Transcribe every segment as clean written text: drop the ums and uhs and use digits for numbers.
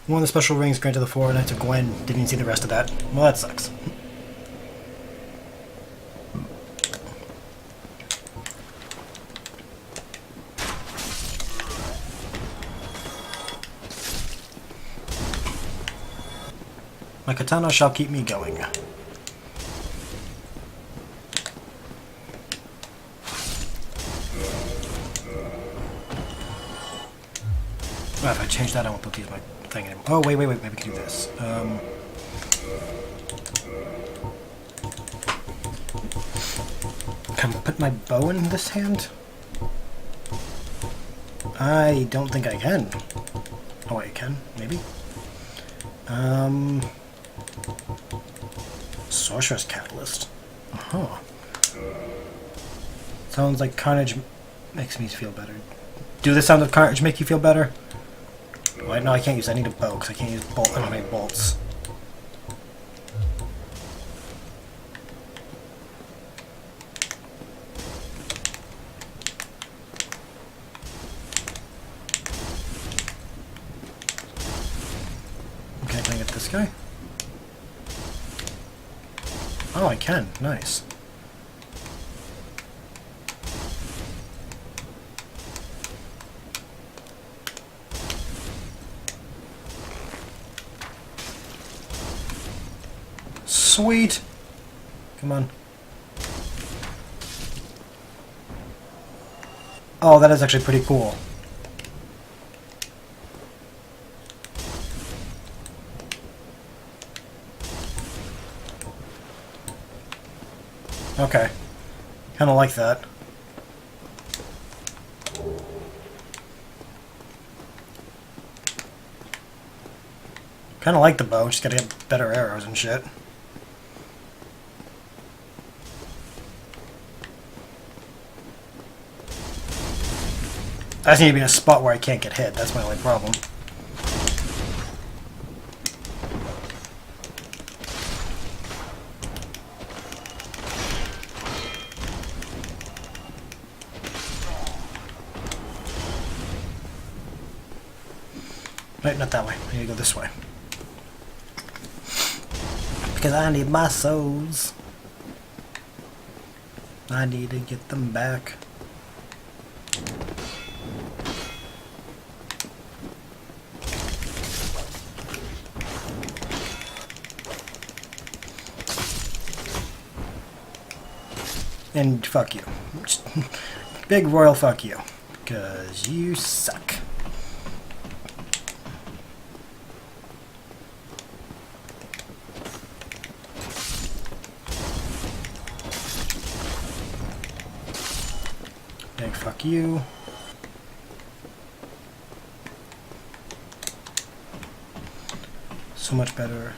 One of the special rings granted the 4 Knights of Gwen. Didn't even see the rest of that. Well, that sucks. My katana shall keep me going. Well, if I change that, I won't be able to use my thing anymore. Oh, wait, maybe we can do this. Can I put my bow in this hand? I don't think I can. Oh, wait, I can, maybe? Sorceress Catalyst. Uh-huh. Sounds like Carnage makes me feel better. Do the sound of Carnage make you feel better? Wait, no, I can't use that. I need a bow, because I can't use bolt. I don't have any bolts. Okay, can I get this guy? Oh, I can. Nice. Sweet! Come on. Oh, that is actually pretty cool. Okay. Kinda like that. Kinda like the bow, just gotta get better arrows and shit. I just need to be in a spot where I can't get hit, that's my only problem. Wait, not that way. I need to go this way. Because I need my souls. I need to get them back. And fuck you. Big royal fuck you. Because you suck. Big fuck you. So much better.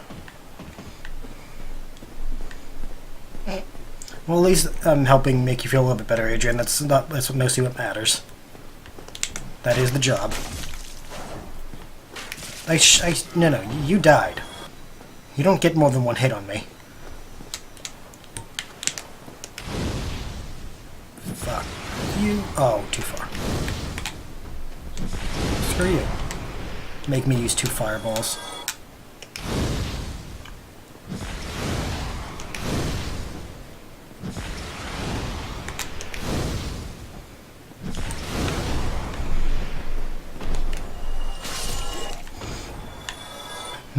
Well, at least I'm helping make you feel a little bit better, Adrian. That's mostly what matters. That is the job. No, you died. You don't get more than one hit on me. Fuck you. Oh, too far. Screw you. Make me use 2 fireballs.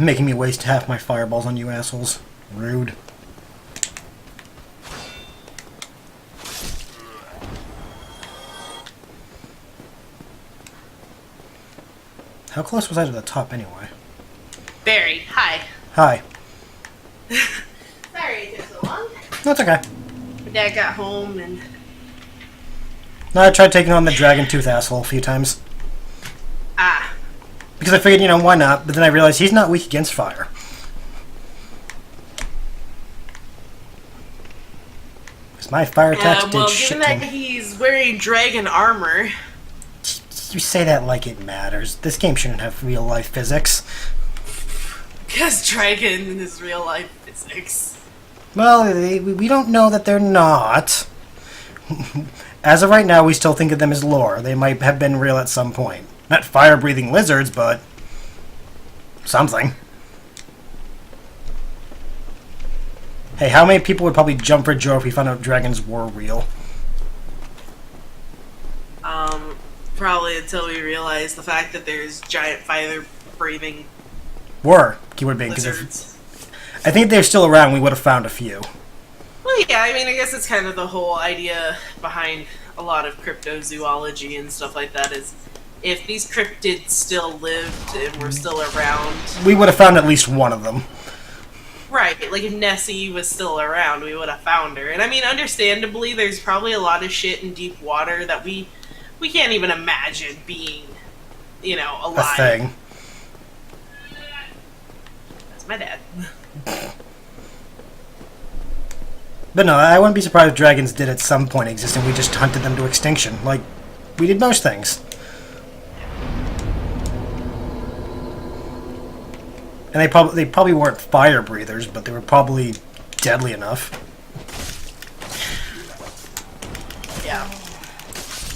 Making me waste half my fireballs on you assholes. Rude. How close was I to the top anyway? Barry, hi. Hi. Sorry it took so long. That's okay. My dad got home and... No, I tried taking on the dragon tooth asshole a few times. Ah. Because I figured, why not? But then I realized he's not weak against fire. Because my fire attacks did shit given to that him. he's wearing dragon armor... You say that like it matters. This game shouldn't have real-life physics. Because dragon is real-life physics. Well, we don't know that they're not. As of right now, we still think of them as lore. They might have been real at some point. Not fire-breathing lizards, but something. Hey, how many people would probably jump for joy if we found out dragons were real? Probably until we realize the fact that there's giant fire-breathing Keyword being, because lizards. I think if they're still around, we would have found a few. Well, yeah, I mean, I guess it's kind of the whole idea behind a lot of cryptozoology and stuff like that is if these cryptids still lived and were still around... We would have found at least one of them. Right, like if Nessie was still around, we would have found her. And I mean, understandably, there's probably a lot of shit in deep water that we can't even imagine being, you know, alive. A thing. That's my dad. But no, I wouldn't be surprised if dragons did at some point exist and we just hunted them to extinction, like we did most things. And they probably weren't fire breathers, but they were probably deadly enough. Yeah.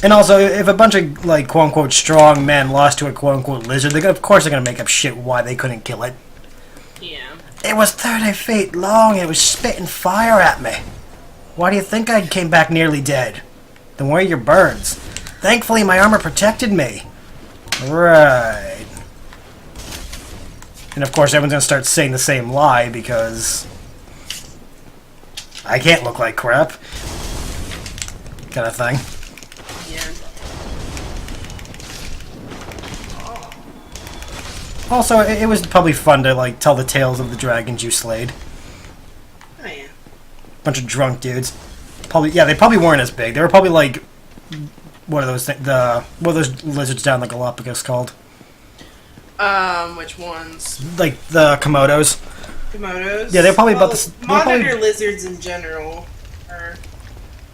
And also, if a bunch of, like, quote-unquote strong men lost to a quote-unquote lizard, of course they're gonna make up shit why they couldn't kill it. Yeah. It was 30 feet long and it was spitting fire at me. Why do you think I came back nearly dead? Then where are your birds? Thankfully my armor protected me. Right. And of course everyone's gonna start saying the same lie because I can't look like crap. Kind of thing. Yeah. Also, it was probably fun to, like, tell the tales of the dragons you slayed. Oh, yeah. Bunch of drunk dudes. They probably weren't as big. They were probably like, what are those what are those lizards down the Galapagos called? Which ones? Like the Komodos. Komodos? Yeah, they're probably about this. Monitor lizards in general are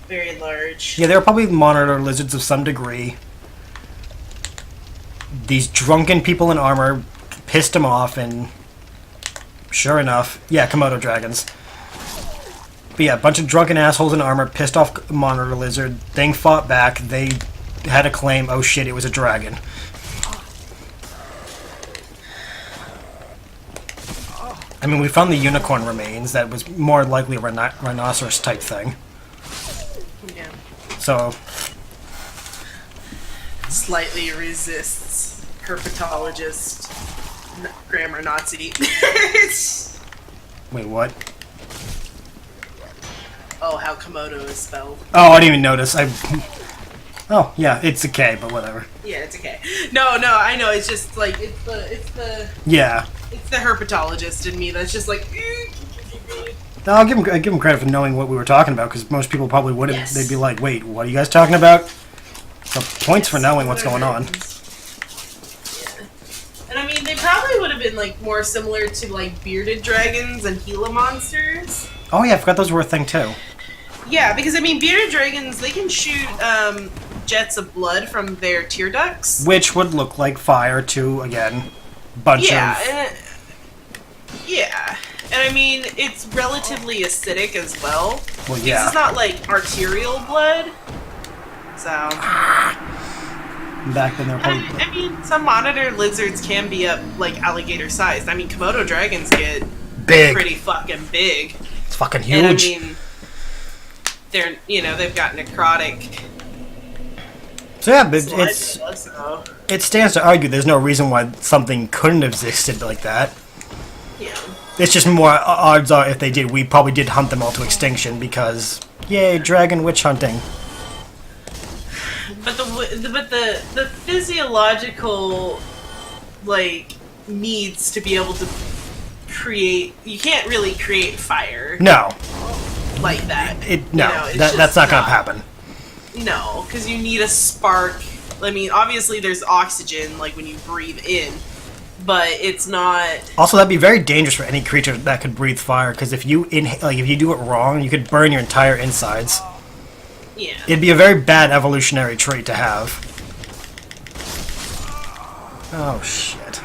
very large. Yeah, they were probably monitor lizards of some degree. These drunken people in armor pissed them off, and sure enough, yeah, Komodo dragons. But yeah, a bunch of drunken assholes in armor pissed off monitor lizard. Thing fought back. They had to claim, oh shit, it was a dragon. I mean, we found the unicorn remains. That was more likely a rhinoceros type thing. Yeah. So, Slightly resists herpetologist grammar Nazi. wait, what? Oh, how Komodo is spelled. Oh, I didn't even notice. Oh, yeah, it's a K, but whatever. Yeah, it's okay. No, I know. It's just like it's the Yeah. it's the herpetologist in me that's just like. No, I give him credit for knowing what we were talking about, because most people probably wouldn't. Yes. They'd be like, "Wait, what are you guys talking about?" So points for knowing what's going on. Yeah, and I mean, they probably would have been like more similar to like bearded dragons and Gila monsters. Oh yeah, I forgot those were a thing too. Yeah, because I mean, bearded dragons, they can shoot jets of blood from their tear ducts. Which would look like fire to, again, bunch of... Yeah, and I mean, it's relatively acidic as well. Well, Because yeah. it's not like arterial blood. So... Back then they were probably... I mean, some monitor lizards can be up, like, alligator-sized. I mean, Komodo dragons get big. pretty fucking big. It's fucking huge. And I mean, they're, they've got necrotic... So yeah, but So, it stands to argue there's no reason why something couldn't have existed like that. yeah. It's just more odds are if they did, we probably did hunt them all to extinction because, yay, dragon witch hunting. But the physiological like needs to be able to create, you can't really create fire No, like that. That's not gonna happen. No, because you need a spark. I mean, obviously there's oxygen like when you breathe in, but it's not. Also, that'd be very dangerous for any creature that could breathe fire, because if you if you do it wrong, you could burn your entire insides. Yeah. It'd be a very bad evolutionary trait to have. Oh shit.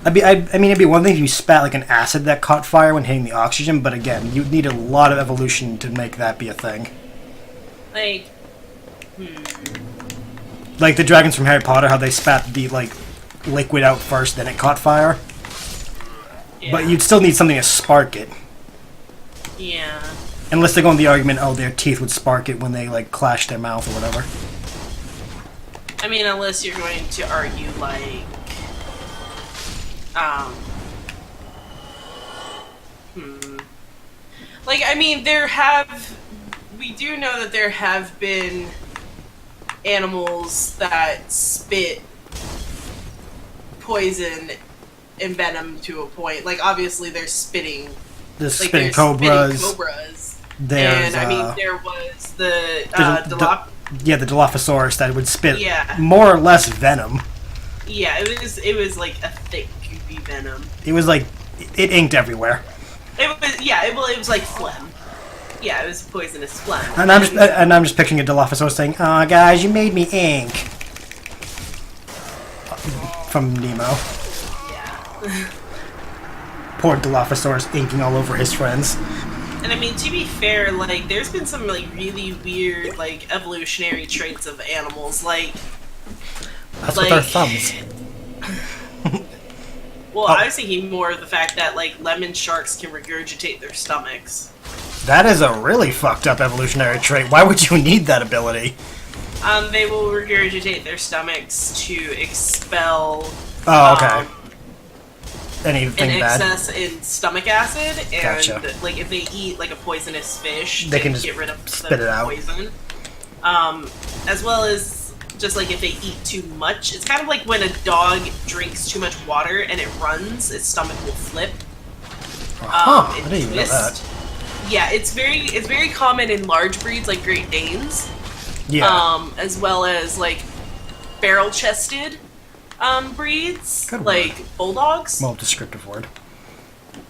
I mean, it'd be one thing if you spat like an acid that caught fire when hitting the oxygen, but again, you'd need a lot of evolution to make that be a thing. Like, Like the dragons from Harry Potter, how they spat the, like, liquid out first, then it caught fire. Yeah. But you'd still need something to spark it. Yeah. Unless they go on the argument, oh, their teeth would spark it when they, like, clash their mouth or whatever. I mean, unless you're going to argue, like, like, I mean, we do know that there have been animals that spit poison and venom to a point. Like, obviously, they're spitting. There's Like, spitting there's cobras. spitting cobras. There's, And, I mean, there was the, the Dilophosaurus that would spit Yeah. more or less venom. Yeah, it was like a thick, goopy venom. It was like, it inked everywhere. It was like phlegm. Yeah, it was poisonous phlegm. And I'm just picturing a Dilophosaurus saying, "Aw, guys, you made me ink." From Nemo. Yeah. Poor Dilophosaurus inking all over his friends. And I mean, to be fair, like, there's been some, like, really weird, like, evolutionary traits of animals, like... That's with our thumbs. Well, I was thinking more of the fact that, like, lemon sharks can regurgitate their stomachs. That is a really fucked up evolutionary trait. Why would you need that ability? They will regurgitate their stomachs to expel... Oh, okay. Anything in bad? excess in stomach acid, and Gotcha. like if they eat like a poisonous fish, They can just get rid of spit it out. poison. As well as just like if they eat too much, it's kind of like when a dog drinks too much water and it runs, its stomach will flip. I and didn't even know that. twist. Yeah, it's very common in large breeds like Great Danes. Yeah. As well as like barrel-chested breeds, Good like bulldogs. Well, descriptive word.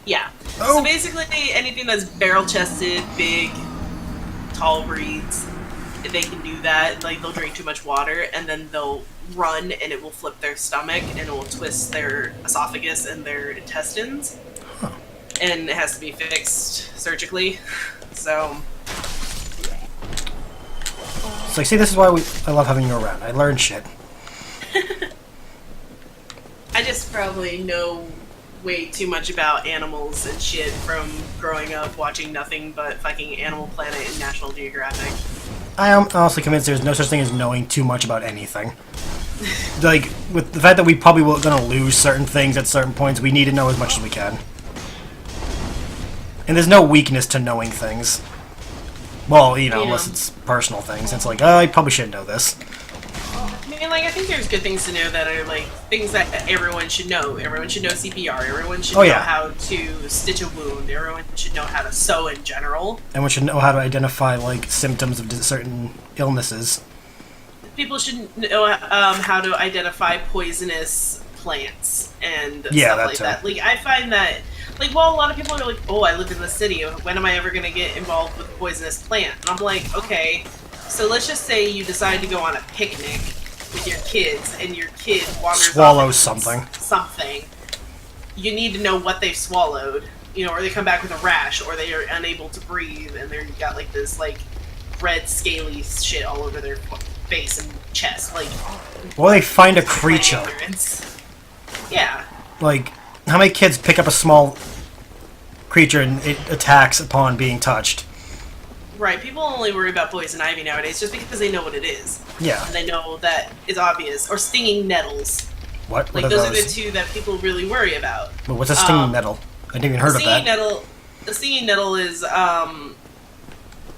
Yeah. Oh. So basically, anything that's barrel-chested, big, tall breeds, they can do that. Like, they'll drink too much water, and then they'll run, and it will flip their stomach, and it will twist their esophagus and their intestines. Huh. And it has to be fixed surgically. So... It's like, see, this is why I love having you around. I learn shit. I just probably know way too much about animals and shit from growing up watching nothing but fucking Animal Planet and National Geographic. I am honestly convinced there's no such thing as knowing too much about anything. Like, with the fact that we probably will gonna lose certain things at certain points, we need to know as much as we can. And there's no weakness to knowing things. Well, you know, Yeah. unless it's personal things. It's like, oh, I probably should know this. I mean, like, I think there's good things to know that are, like, things that everyone should know. Everyone should know CPR. Everyone should know how to stitch a wound. Everyone should know how to sew in general. And we should know how to identify, like, symptoms of certain illnesses. People should know how to identify poisonous plants and Yeah, stuff that like too. that. Like, I find that, like, well, a lot of people are like, oh, I live in the city. When am I ever going to get involved with a poisonous plant? And I'm like, okay, so let's just say you decide to go on a picnic with your kids, and your kid wanders Swallows off something. You need to know what they've swallowed, you know, or they come back with a rash, or they are unable to breathe, and they've got like this like red scaly shit all over their face and chest. Like, Or they find a creature. Yeah. Like, how many kids pick up a small creature and it attacks upon being touched? Right, people only worry about poison ivy nowadays just because they know what it is. Yeah. And they know that it's obvious. Or stinging nettles. What? Like, What are those are those? the two that people really worry about. But what's a stinging nettle? I didn't even heard of that. The stinging nettle is,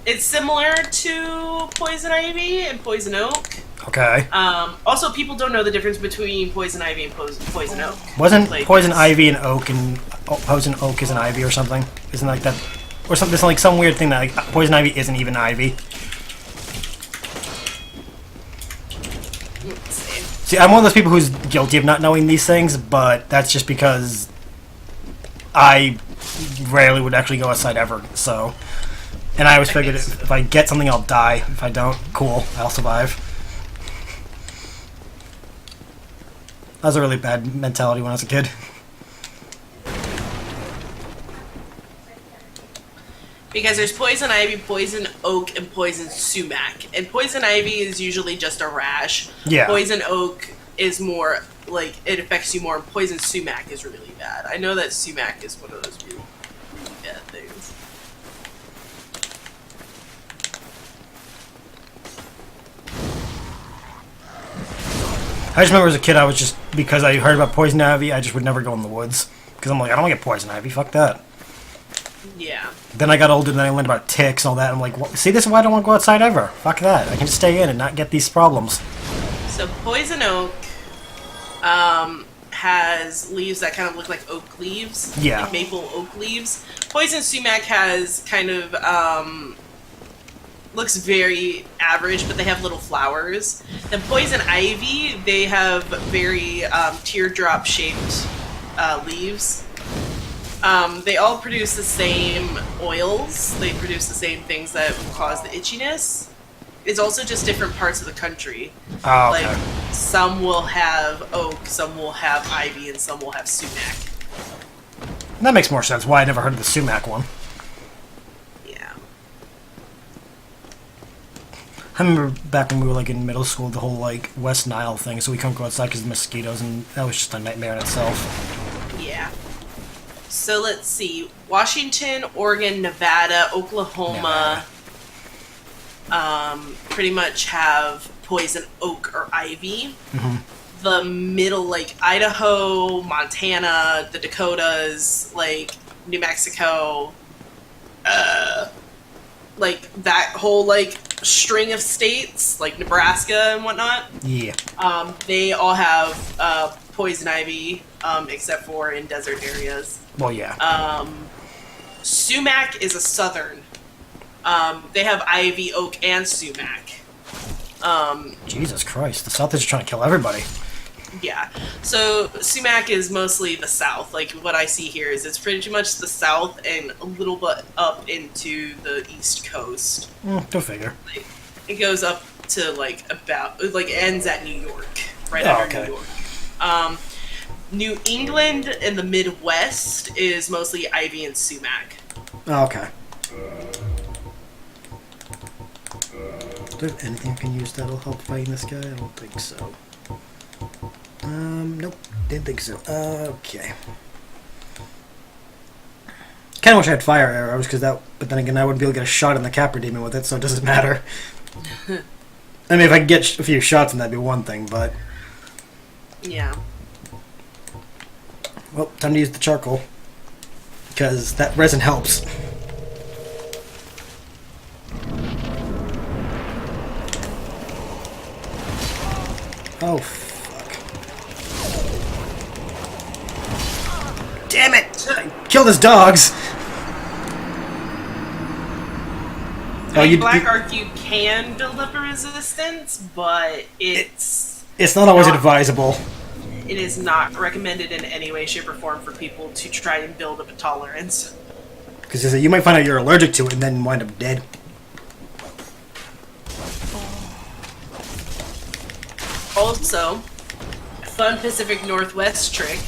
it's similar to poison ivy and poison oak. Okay. Also, people don't know the difference between poison ivy and poison oak. Wasn't Like, poison it's- ivy and oak and poison oak is an ivy or something? Isn't like that? Or something? There's like some weird thing that like poison ivy isn't even ivy. Let's see. See, I'm one of those people who's guilty of not knowing these things, but that's just because I rarely would actually go outside ever. So, and I always figured if I get something, I'll die. If I don't, cool, I'll survive. That was a really bad mentality when I was a kid. Because there's poison ivy, poison oak, and poison sumac. And poison ivy is usually just a rash. Yeah. Poison oak is more like it affects you more. And poison sumac is really bad. I know that sumac is one of those really, really bad things. I just remember as a kid, I was just, because I heard about poison ivy, I just would never go in the woods. Because I'm like, I don't want to get poison ivy, fuck that. Yeah. Then I got older and then I learned about ticks and all that. I'm like, well, see, this is why I don't want to go outside ever. Fuck that. I can just stay in and not get these problems. So poison oak has leaves that kind of look like oak leaves. Yeah. Like maple oak leaves. Poison sumac has kind of looks very average, but they have little flowers. Then poison ivy, they have very teardrop shaped leaves. They all produce the same oils. They produce the same things that cause the itchiness. It's also just different parts of the country. Oh, okay. Like, some will have oak, some will have ivy, and some will have sumac. That makes more sense. Why I never heard of the sumac one. Yeah. I remember back when we were like in middle school, the whole like West Nile thing, so we couldn't go outside because of the mosquitoes, and that was just a nightmare in itself. Yeah. So let's see. Washington, Oregon, Nevada, Oklahoma, pretty much have poison oak or ivy. Mm-hmm. The middle, like Idaho, Montana, the Dakotas, like New Mexico, like that whole like string of states, like Nebraska and whatnot. Yeah. They all have poison ivy, except for in desert areas. Well, yeah. Sumac is a southern. They have ivy, oak, and sumac. Jesus Christ, the South is just trying to kill everybody. Yeah. So sumac is mostly the south. Like what I see here is it's pretty much the south and a little bit up into the east coast. Go figure. Like, it goes up to like about like ends at New York, right Oh, under okay. New York. New England and the Midwest is mostly ivy and sumac. Oh, okay. Do I have anything I can use that'll help fighting this guy? I don't think so. Nope. Didn't think so. Okay. Kinda wish I had fire arrows, but then again, I wouldn't be able to get a shot in the Capra Demon with it, so it doesn't matter. I mean, if I could get a few shots, then that'd be one thing, but... Yeah. Well, time to use the charcoal. Because that resin helps. Oh, fuck. Damn it! I killed his dogs! Oh, In Black Ark, you can build up a resistance, but it's not always not- advisable. it is not recommended in any way, shape, or form for people to try and build up a tolerance. Because you might find out you're allergic to it and then wind up dead. Also, a fun Pacific Northwest trick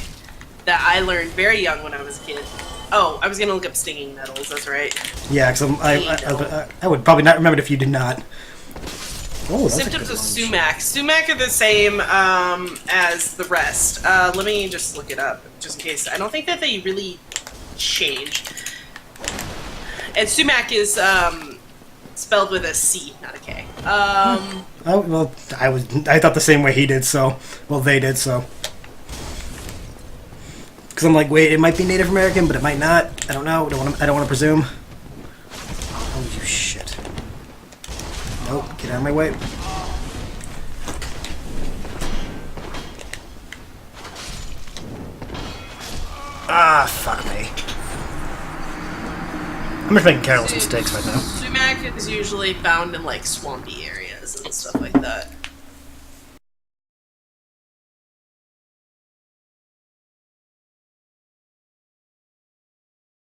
that I learned very young when I was a kid. Oh, I was gonna look up stinging nettles. That's right. Yeah, because I would probably not remember it if you did not. Oh, that's Symptoms a of good sumac. Sumac are the same as the rest. Let me just look it up, just in case. I don't think that they really changed. And sumac is spelled with a C, not a K. Oh, well, I thought the same way he did, so... Well, they did, so... Because I'm like, wait, it might be Native American, but it might not. I don't know. I don't want to presume. Oh, you shit. Nope, get out of my way. Ah, fuck me. I'm just making careless mistakes right now. Sumac is usually found in like swampy areas and stuff like that.